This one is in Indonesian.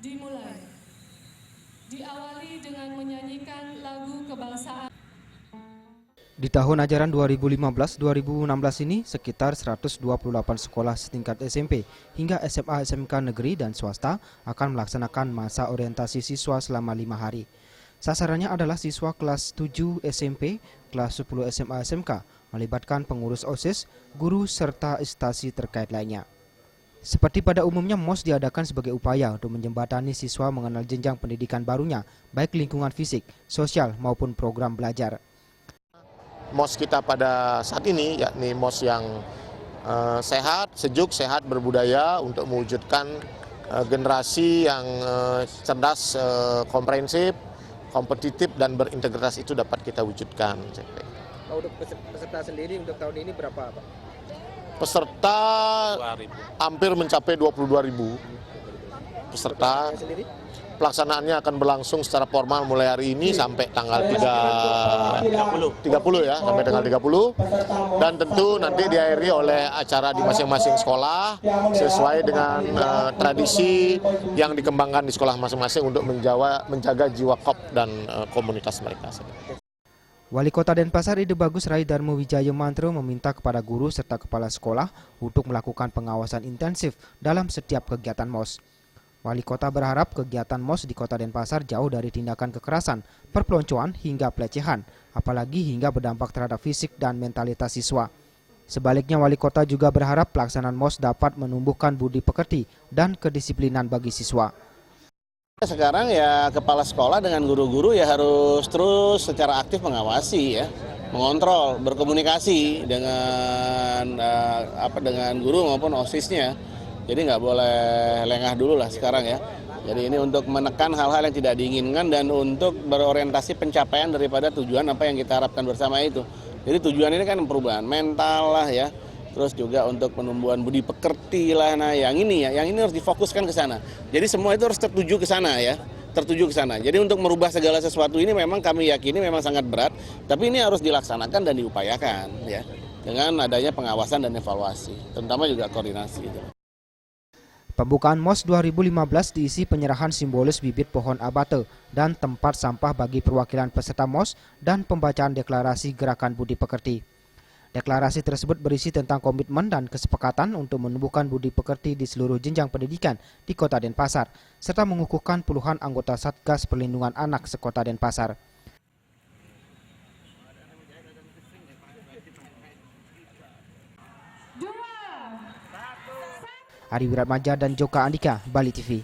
dimulai. Diawali dengan menyanyikan lagu kebangsaan. Di tahun ajaran 2015-2016 ini, sekitar 128 sekolah setingkat SMP hingga SMA SMK negeri dan swasta akan melaksanakan masa orientasi siswa selama 5 hari. Sasarannya adalah siswa kelas 7 SMP, kelas 10 SMA SMK, melibatkan pengurus OSIS, guru, serta instansi terkait lainnya. Seperti pada umumnya, MOS diadakan sebagai upaya untuk menjembatani siswa mengenal jenjang pendidikan barunya, baik lingkungan fisik, sosial, maupun program belajar. MOS kita pada saat ini, yakni MOS yang sehat, sejuk, sehat, berbudaya untuk mewujudkan generasi yang cerdas, komprehensif, kompetitif, dan berintegritas itu dapat kita wujudkan. Untuk peserta sendiri untuk tahun ini berapa, Pak? Peserta hampir mencapai 22.000 peserta. Pelaksanaannya akan berlangsung secara formal mulai hari ini sampai tanggal 30 ya, sampai tanggal 30. Dan tentu nanti diakhiri oleh acara di masing-masing sekolah sesuai dengan tradisi yang dikembangkan di sekolah masing-masing untuk menjaga jiwa kop dan komunitas mereka. Wali Kota Denpasar Ide Bagus Rai Darmo Wijaya Mantro meminta kepada guru serta kepala sekolah untuk melakukan pengawasan intensif dalam setiap kegiatan MOS. Wali Kota berharap kegiatan MOS di Kota Denpasar jauh dari tindakan kekerasan, perpeloncoan hingga pelecehan, apalagi hingga berdampak terhadap fisik dan mentalitas siswa. Sebaliknya, Wali Kota juga berharap pelaksanaan MOS dapat menumbuhkan budi pekerti dan kedisiplinan bagi siswa. Sekarang ya kepala sekolah dengan guru-guru ya harus terus secara aktif mengawasi ya, mengontrol, berkomunikasi dengan dengan guru maupun OSIS-nya. Jadi nggak boleh lengah dulu lah sekarang ya. Jadi ini untuk menekan hal-hal yang tidak diinginkan dan untuk berorientasi pencapaian daripada tujuan apa yang kita harapkan bersama itu. Jadi tujuan ini kan perubahan mental lah ya. Terus juga untuk penumbuhan budi pekerti lah, nah yang ini harus difokuskan ke sana. Jadi semua itu harus tertuju ke sana ya, tertuju ke sana. Jadi untuk merubah segala sesuatu ini memang kami yakini memang sangat berat, tapi ini harus dilaksanakan dan diupayakan ya, dengan adanya pengawasan dan evaluasi, terutama juga koordinasi. Pembukaan MOS 2015 diisi penyerahan simbolis bibit pohon abate dan tempat sampah bagi perwakilan peserta MOS dan pembacaan deklarasi gerakan budi pekerti. Deklarasi tersebut berisi tentang komitmen dan kesepakatan untuk menumbuhkan budi pekerti di seluruh jenjang pendidikan di Kota Denpasar, serta mengukuhkan puluhan anggota Satgas Perlindungan Anak sekota Denpasar. Ari Wiratmaja dan Joka Andika, Bali TV.